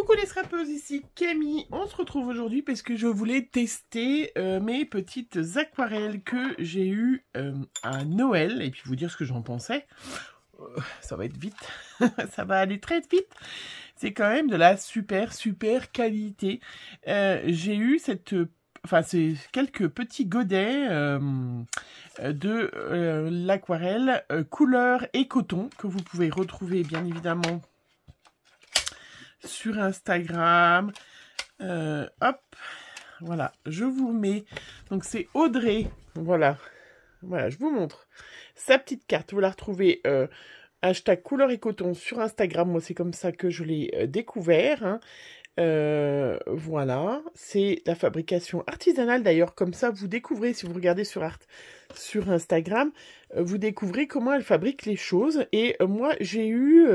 Coucou les scrapeuses, ici Camille. On se retrouve aujourd'hui parce que je voulais tester mes petites aquarelles que j'ai eues à Noël et puis vous dire ce que j'en pensais. Ça va être vite, ça va aller très vite. C'est quand même de la super qualité. J'ai eu c'est quelques petits godets de l'aquarelle couleur et coton que vous pouvez retrouver bien évidemment sur Instagram. Hop, voilà, je vous mets. Donc c'est Audrey. Voilà, je vous montre sa petite carte. Vous la retrouvez hashtag couleur et coton sur Instagram. Moi, c'est comme ça que je l'ai découvert. Hein. Voilà, c'est la fabrication artisanale d'ailleurs, comme ça vous découvrez, si vous regardez sur Instagram, vous découvrez comment elle fabrique les choses. Et moi j'ai eu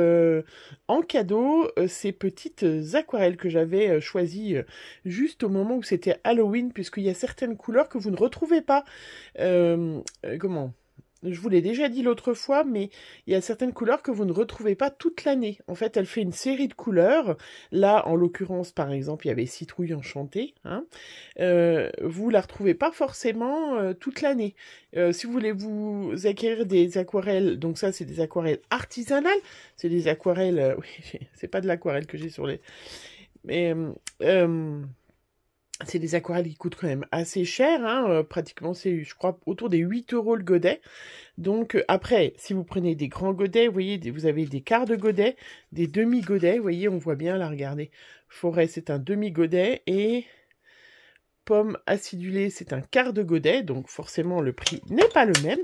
en cadeau ces petites aquarelles que j'avais choisies juste au moment où c'était Halloween, puisqu'il y a certaines couleurs que vous ne retrouvez pas. Comment ? Je vous l'ai déjà dit l'autre fois, mais il y a certaines couleurs que vous ne retrouvez pas toute l'année. En fait, elle fait une série de couleurs. Là, en l'occurrence, par exemple, il y avait Citrouille Enchantée. Hein. Vous la retrouvez pas forcément toute l'année. Si vous voulez vous acquérir des aquarelles, donc ça, c'est des aquarelles artisanales. C'est des aquarelles... oui, c'est pas de l'aquarelle que j'ai sur les... Mais... c'est des aquarelles qui coûtent quand même assez cher, hein, pratiquement c'est, je crois, autour des 8 € le godet. Donc après, si vous prenez des grands godets, vous voyez, vous avez des quarts de godet, des demi-godets, vous voyez, on voit bien là, regardez. Forêt, c'est un demi-godet, et pomme acidulée, c'est un quart de godet, donc forcément le prix n'est pas le même.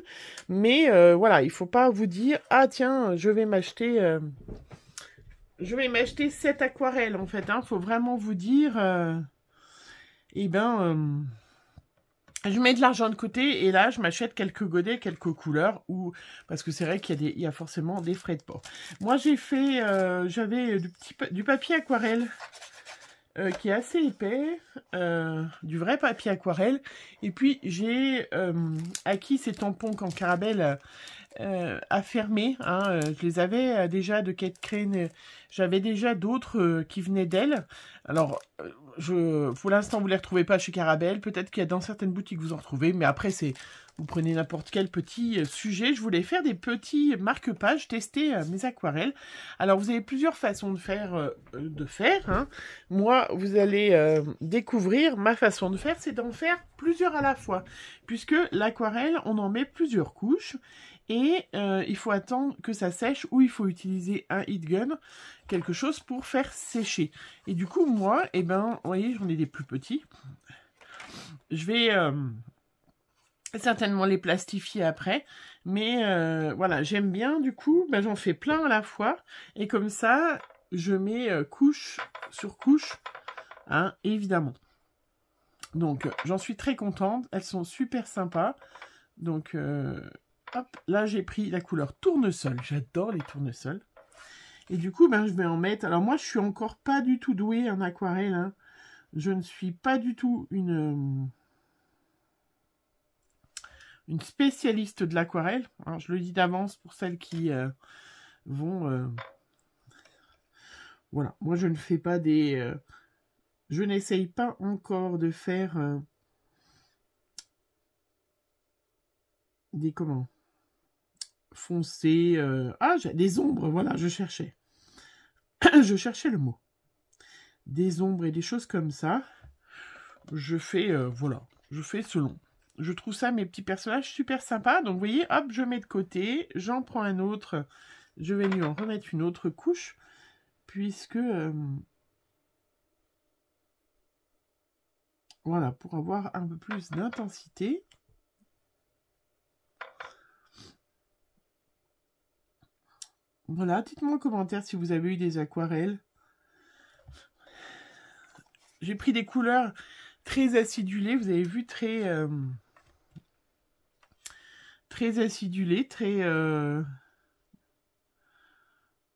Mais voilà, il faut pas vous dire, ah tiens, je vais m'acheter 7 aquarelles, en fait, hein, faut vraiment vous dire... je mets de l'argent de côté et là je m'achète quelques godets, quelques couleurs, parce que c'est vrai qu'il y a forcément des frais de port. Moi j'avais du papier aquarelle qui est assez épais, du vrai papier aquarelle, et puis j'ai acquis ces tampons en carabelle à fermer, hein, je les avais déjà de Kate Crane, j'avais déjà d'autres qui venaient d'elle. Alors, pour l'instant, vous les retrouvez pas chez Carabelle, peut-être qu'il y a dans certaines boutiques vous en retrouvez, mais après, vous prenez n'importe quel petit sujet. Je voulais faire des petits marque-pages, tester mes aquarelles. Alors, vous avez plusieurs façons de faire. Hein. Moi, vous allez découvrir ma façon de faire, c'est d'en faire plusieurs à la fois, puisque l'aquarelle, on en met plusieurs couches. Et il faut attendre que ça sèche, ou il faut utiliser un heat gun, quelque chose pour faire sécher. Et du coup, moi, vous voyez, j'en ai des plus petits. Je vais certainement les plastifier après. Mais voilà, j'aime bien, du coup, j'en fais plein à la fois. Et comme ça, je mets couche sur couche, hein, évidemment. Donc, j'en suis très contente. Elles sont super sympas. Donc... hop, là j'ai pris la couleur tournesol, j'adore les tournesols. Et du coup, je vais en mettre... Alors moi, je suis encore pas du tout douée en aquarelle. Hein. Je ne suis pas du tout une spécialiste de l'aquarelle. Je le dis d'avance pour celles qui vont... Voilà, moi je ne fais pas des... je n'essaye pas encore de faire des... Comment foncé, j'ai des ombres, voilà, je cherchais. Je cherchais le mot. Des ombres et des choses comme ça. Je fais, voilà, je fais selon. Je trouve ça, mes petits personnages, super sympas. Donc, vous voyez, hop, je mets de côté. J'en prends un autre. Je vais lui en remettre une autre couche. Puisque... voilà, pour avoir un peu plus d'intensité. Voilà, dites-moi en commentaire si vous avez eu des aquarelles. J'ai pris des couleurs très acidulées, vous avez vu, très acidulées, très... je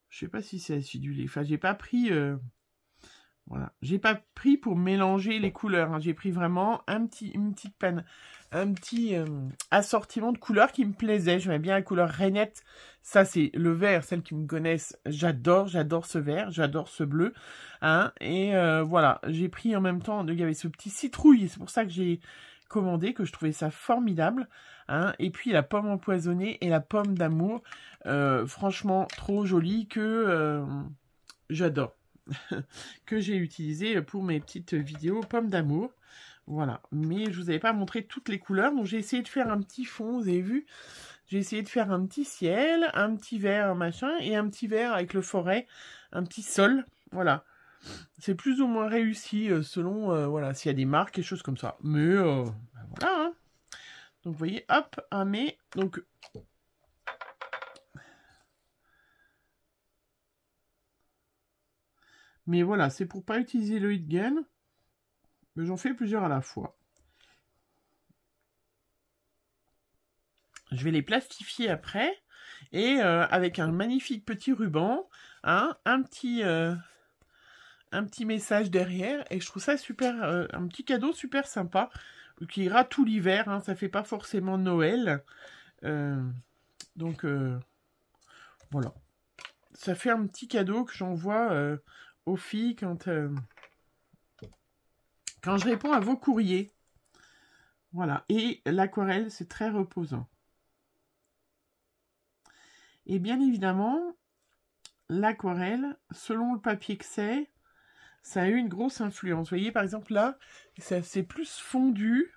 sais pas si c'est acidulé. Enfin, j'ai pas pris Voilà. J'ai pas pris pour mélanger les couleurs. Hein. J'ai pris vraiment une petite panne, un petit assortiment de couleurs qui me plaisait. J'aimais bien la couleur rainette. Ça, c'est le vert. Celles qui me connaissent, j'adore ce vert. J'adore ce bleu. Hein. Et voilà. J'ai pris en même temps, il y avait ce petit citrouille. C'est pour ça que j'ai commandé, que je trouvais ça formidable. Hein. Et puis la pomme empoisonnée et la pomme d'amour. Franchement, trop jolie que j'adore. Que j'ai utilisé pour mes petites vidéos pommes d'amour. Voilà. Mais je vous avais pas montré toutes les couleurs. Donc j'ai essayé de faire un petit fond, vous avez vu. J'ai essayé de faire un petit ciel, un petit vert machin, et un petit vert avec le forêt, un petit sol. Voilà. C'est plus ou moins réussi selon, voilà, s'il y a des marques et choses comme ça. Mais, ben voilà. Hein. Donc vous voyez, hop, un mais. Donc mais voilà, c'est pour pas utiliser le heat gun. Mais j'en fais plusieurs à la fois. Je vais les plastifier après. Et avec un magnifique petit ruban, hein, un petit message derrière. Et je trouve ça super, un petit cadeau super sympa. Qui ira tout l'hiver. Hein, ça fait pas forcément Noël. Donc, voilà. Ça fait un petit cadeau que j'envoie aux filles quand je réponds à vos courriers. Voilà. Et l'aquarelle, c'est très reposant. Et bien évidemment, l'aquarelle, selon le papier que c'est, ça a eu une grosse influence. Vous voyez, par exemple, là, c'est plus fondu.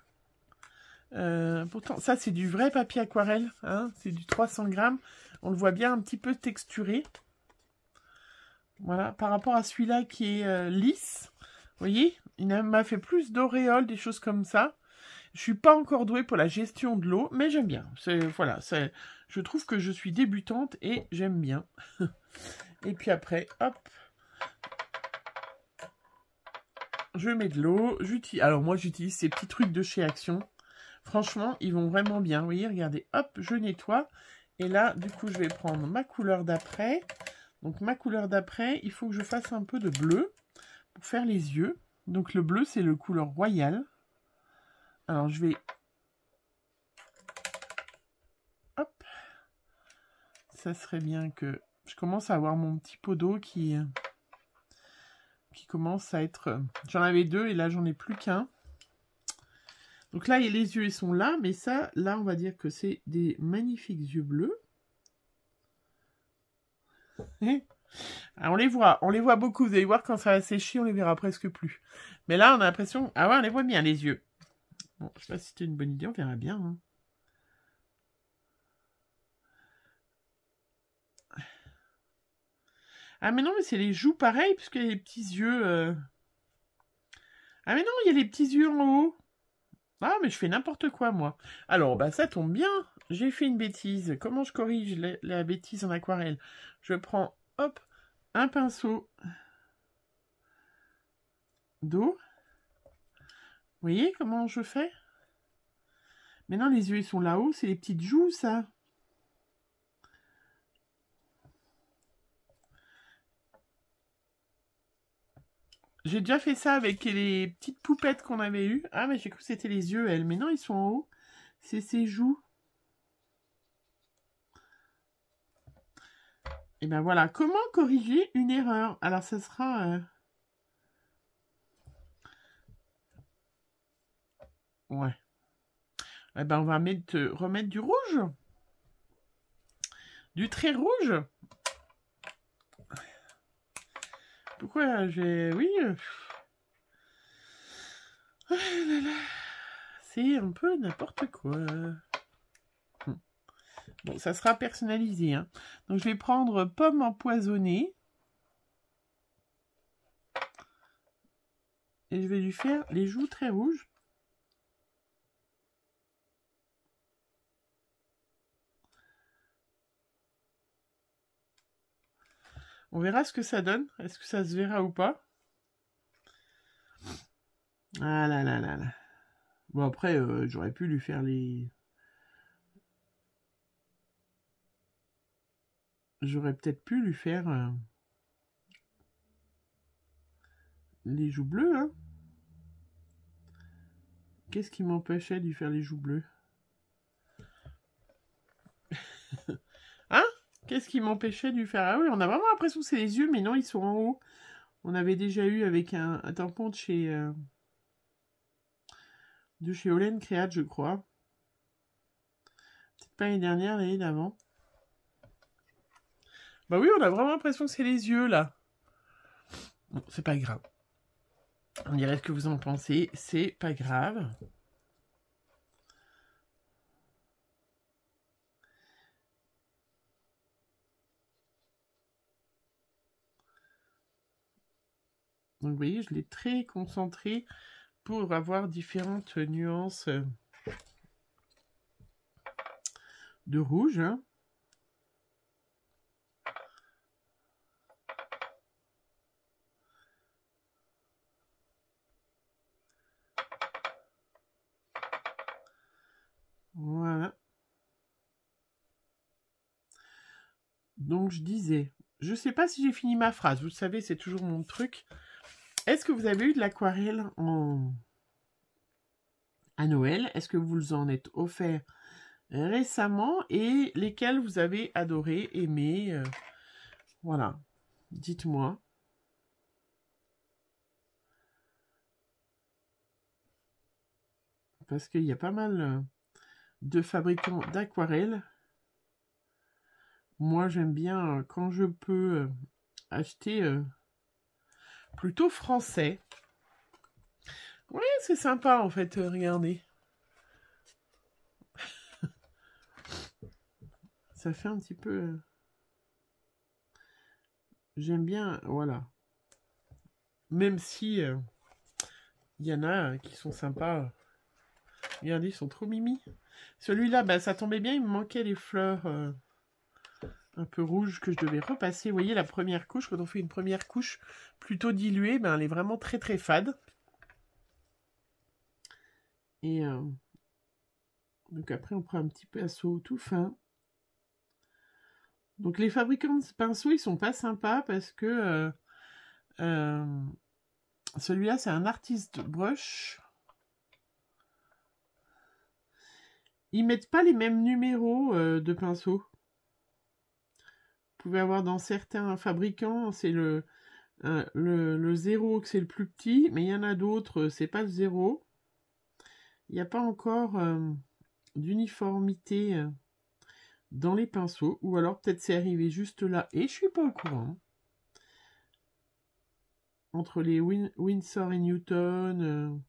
Pourtant, ça, c'est du vrai papier aquarelle. Hein, c'est du 300 grammes. On le voit bien un petit peu texturé. Voilà, par rapport à celui-là qui est lisse. Vous voyez, il m'a fait plus d'auréoles, des choses comme ça. Je suis pas encore douée pour la gestion de l'eau, mais j'aime bien. Voilà, je trouve que je suis débutante et j'aime bien. Et puis après, hop, je mets de l'eau. Alors moi, j'utilise ces petits trucs de chez Action. Franchement, ils vont vraiment bien. Vous voyez, regardez, hop, je nettoie. Et là, du coup, je vais prendre ma couleur d'après. Donc ma couleur d'après, il faut que je fasse un peu de bleu pour faire les yeux. Donc le bleu, c'est le couleur royale. Alors je vais... Hop. Ça serait bien que... Je commence à avoir mon petit pot d'eau qui commence à être... J'en avais deux et là, j'en ai plus qu'un. Donc là, les yeux, ils sont là. Mais ça, là, on va dire que c'est des magnifiques yeux bleus. Alors, on les voit beaucoup. Vous allez voir, quand ça va sécher, on les verra presque plus. Mais là, on a l'impression... Ah ouais, on les voit bien, les yeux. Bon, je sais pas si c'était une bonne idée, on verra bien. Hein. Ah mais non, mais c'est les joues pareil, puisqu'il y a les petits yeux... Ah mais non, il y a les petits yeux en haut. Ah, mais je fais n'importe quoi, moi. Alors, bah ça tombe bien. J'ai fait une bêtise. Comment je corrige la bêtise en aquarelle? Je prends, hop, un pinceau d'eau. Vous voyez comment je fais? Maintenant, les yeux, ils sont là-haut. C'est les petites joues, ça. J'ai déjà fait ça avec les petites poupettes qu'on avait eues. Ah, mais j'ai cru que c'était les yeux, elles. Mais non, ils sont en haut. C'est ses joues. Et ben voilà. Comment corriger une erreur? Alors, ça sera... Ouais. Eh ben, on va remettre du rouge. Du trait rouge. Pourquoi j'ai... Oui. Oh là là. C'est un peu n'importe quoi. Bon, ça sera personnalisé. Hein. Donc, je vais prendre pomme empoisonnée. Et je vais lui faire les joues très rouges. On verra ce que ça donne. Est-ce que ça se verra ou pas? Ah là là là là. Bon, après, j'aurais pu lui faire les... J'aurais peut-être pu lui faire les joues bleues, hein. Qu'est-ce qui m'empêchait de lui faire les joues bleues? Hein? Qu'est-ce qui m'empêchait de lui faire... Ah oui, on a vraiment l'impression que c'est les yeux, mais non, ils sont en haut. On avait déjà eu avec un tampon de chez Olen Créate, je crois. Peut-être pas l'année dernière, l'année d'avant. Bah oui, on a vraiment l'impression que c'est les yeux, là. Bon, c'est pas grave. On dirait ce que vous en pensez. C'est pas grave. Donc, vous voyez, je l'ai très concentré pour avoir différentes nuances de rouge. Hein. Voilà. Donc, je disais, je sais pas si j'ai fini ma phrase. Vous savez, c'est toujours mon truc. Est-ce que vous avez eu de l'aquarelle à Noël? Est-ce que vous en êtes offert récemment? Et lesquels vous avez adoré, aimé? Voilà. Dites-moi. Parce qu'il y a pas mal de fabricants d'aquarelles. Moi, j'aime bien quand je peux acheter plutôt français. Oui, c'est sympa en fait, regardez. Ça fait un petit peu... J'aime bien, voilà. Même si il y en a qui sont sympas. Regardez, ils sont trop mimi. Celui-là, bah, ça tombait bien, il me manquait les fleurs un peu rouges que je devais repasser. Vous voyez, la première couche, quand on fait une première couche plutôt diluée, ben, elle est vraiment très très fade. Et donc après, on prend un petit pinceau tout fin. Donc les fabricants de pinceaux, ils sont pas sympas parce que celui-là, c'est un artiste brush. Ils mettent pas les mêmes numéros de pinceaux. Vous pouvez avoir dans certains fabricants, c'est le 0 que c'est le plus petit, mais il y en a d'autres, c'est pas le 0. Il n'y a pas encore d'uniformité dans les pinceaux, ou alors peut-être c'est arrivé juste là, et je suis pas au courant. Entre les Winsor et Newton...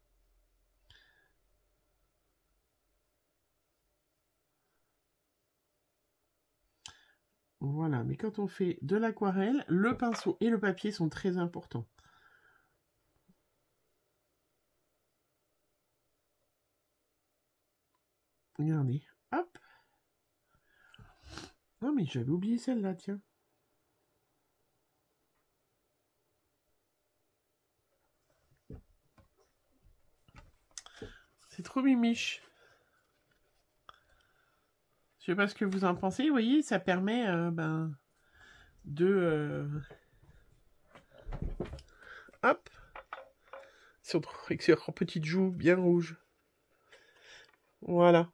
Voilà, mais quand on fait de l'aquarelle, le pinceau et le papier sont très importants. Regardez, hop. Non mais j'avais oublié celle-là, tiens. C'est trop mimiche. Je sais pas ce que vous en pensez. Vous voyez, ça permet de... hop. Sur petites joues bien rouges. Voilà.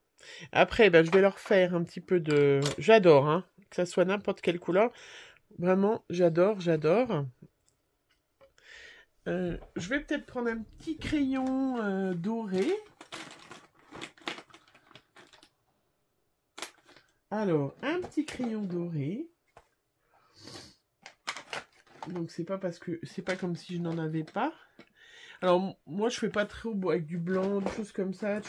Après, je vais leur faire un petit peu de... J'adore, hein. Que ça soit n'importe quelle couleur. Vraiment, j'adore, j'adore. Je vais peut-être prendre un petit crayon doré. Alors, un petit crayon doré. Donc, c'est pas parce que... C'est pas comme si je n'en avais pas. Alors, moi, je fais pas trop avec du blanc, des choses comme ça.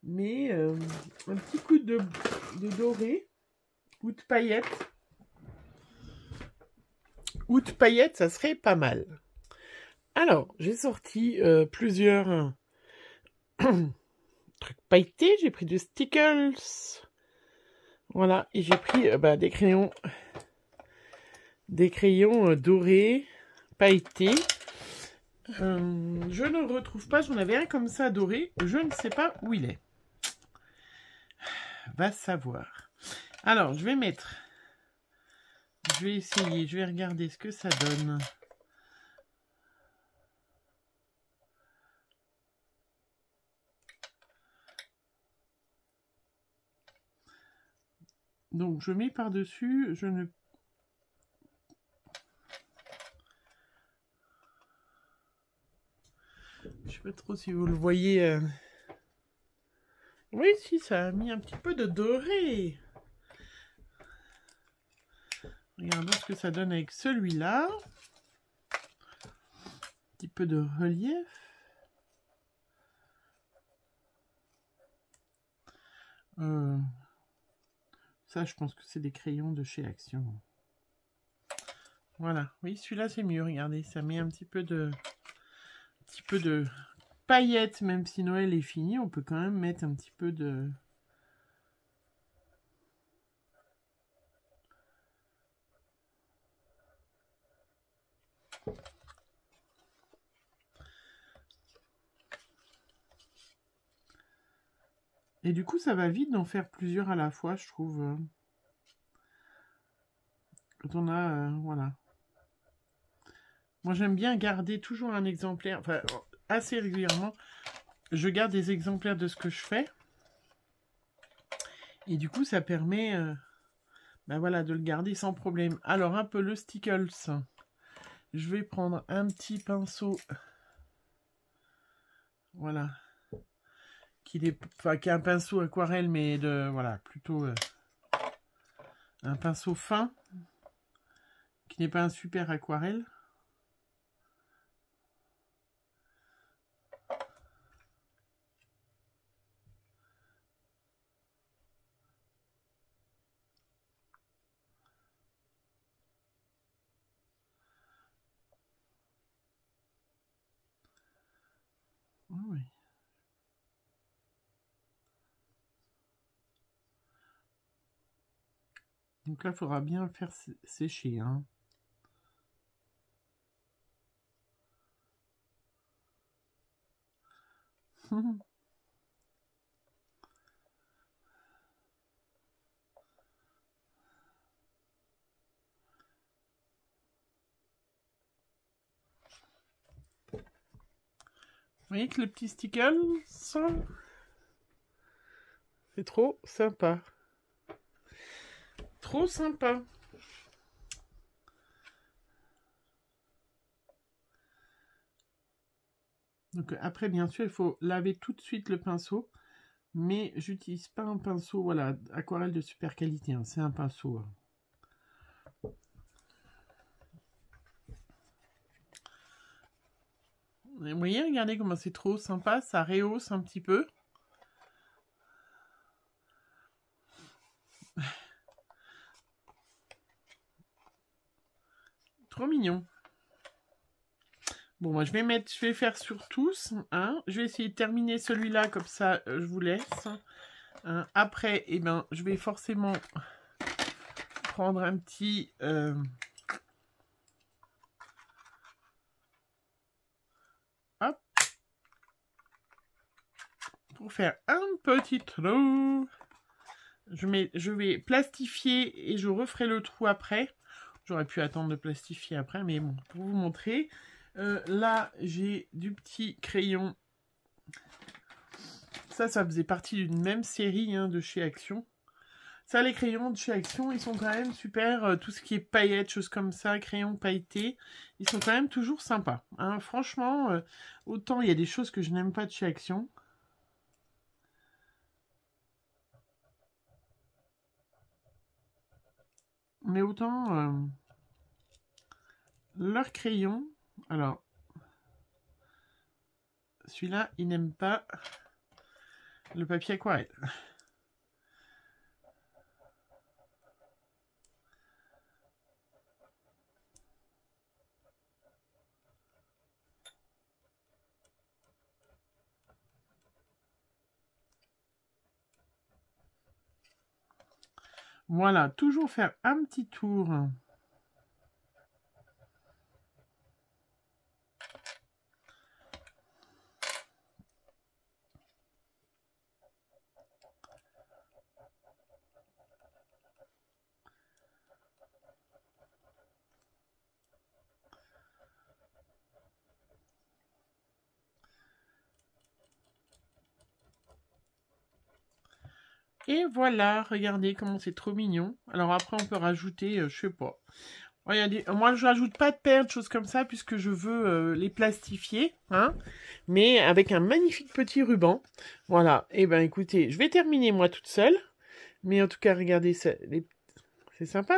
Mais, un petit coup de doré. Ou de paillettes. Ou de paillettes, ça serait pas mal. Alors, j'ai sorti plusieurs trucs pailletés. J'ai pris du Stickles. Voilà, et j'ai pris des crayons dorés, pailletés. Je ne retrouve pas, j'en avais un comme ça doré, je ne sais pas où il est. Va savoir. Alors, je vais essayer, je vais regarder ce que ça donne. Donc je mets par-dessus, je ne... Je sais pas trop si vous le voyez. Oui, si, ça a mis un petit peu de doré. Regardons ce que ça donne avec celui-là. Un petit peu de relief. Ça, je pense que c'est des crayons de chez Action. Voilà. Oui, celui-là, c'est mieux. Regardez, ça met un petit peu de paillettes, même si Noël est fini. On peut quand même mettre un petit peu de... Et du coup, ça va vite d'en faire plusieurs à la fois, je trouve. Quand on a... voilà. Moi, j'aime bien garder toujours un exemplaire. Enfin, assez régulièrement, je garde des exemplaires de ce que je fais. Et du coup, ça permet ben voilà, de le garder sans problème. Alors, un peu le Stickles. Je vais prendre un petit pinceau. Voilà. Qui est un pinceau aquarelle, mais de... Voilà, plutôt... un pinceau fin. Qui n'est pas un super aquarelle. Oui. Donc là, il faudra bien le faire sécher. Hein. Vous voyez que le petit Stickles, c'est trop sympa. Trop sympa. Donc après, bien sûr, il faut laver tout de suite le pinceau. Mais j'utilise pas un pinceau, voilà, aquarelle de super qualité. Hein, c'est un pinceau. Vous voyez, regardez comment c'est trop sympa. Ça rehausse un petit peu. Trop mignon. Bon, moi, je vais faire sur tous. Hein. Je vais essayer de terminer celui-là, comme ça, je vous laisse. Hein. Après, eh ben, je vais forcément prendre un petit... hop. Pour faire un petit trou. Je vais plastifier et je referai le trou après. J'aurais pu attendre de plastifier après, mais bon, pour vous montrer... là, j'ai du petit crayon. Ça faisait partie d'une même série hein, de chez Action. Ça, les crayons de chez Action, ils sont quand même super. Tout ce qui est paillettes, choses comme ça, crayons pailletés, ils sont quand même toujours sympas. Hein. Franchement, autant il y a des choses que je n'aime pas de chez Action. Mais autant leurs crayons... Alors, celui-là, il n'aime pas le papier aquarelle. Voilà, toujours faire un petit tour. Et voilà, regardez comment c'est trop mignon. Alors après, on peut rajouter, je sais pas. Regardez, moi, je rajoute pas de perles, choses comme ça, puisque je veux les plastifier, hein. Mais avec un magnifique petit ruban. Voilà. Et ben, écoutez, je vais terminer moi toute seule. Mais en tout cas, regardez, c'est sympa,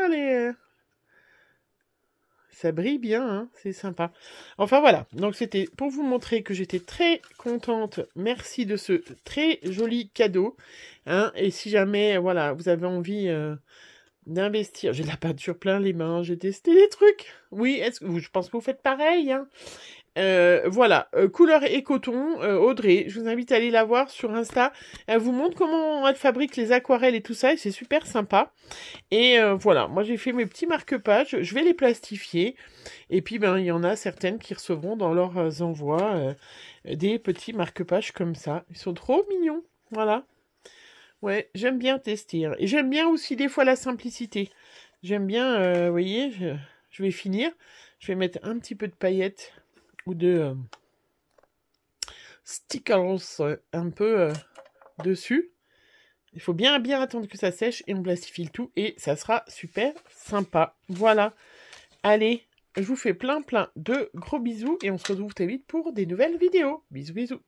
ça brille bien, hein, c'est sympa. Enfin voilà, donc c'était pour vous montrer que j'étais très contente. Merci de ce très joli cadeau. Hein, et si jamais, voilà, vous avez envie d'investir, j'ai de la peinture plein les mains, j'ai testé des trucs. Oui, je pense que vous faites pareil. Hein. Voilà, couleur et coton, Audrey, je vous invite à aller la voir sur Insta. Elle vous montre comment elle fabrique les aquarelles et tout ça, et c'est super sympa. Et voilà, moi j'ai fait mes petits marque-pages, je vais les plastifier. Et puis ben il y en a certaines qui recevront dans leurs envois des petits marque-pages comme ça. Ils sont trop mignons, voilà. Ouais, j'aime bien tester. Hein. Et j'aime bien aussi des fois la simplicité. J'aime bien, vous voyez, je vais finir. Je vais mettre un petit peu de paillettes ou de stickers un peu dessus. Il faut bien attendre que ça sèche et on plastifie le tout et ça sera super sympa. Voilà. Allez, je vous fais plein de gros bisous et on se retrouve très vite pour des nouvelles vidéos. Bisous bisous.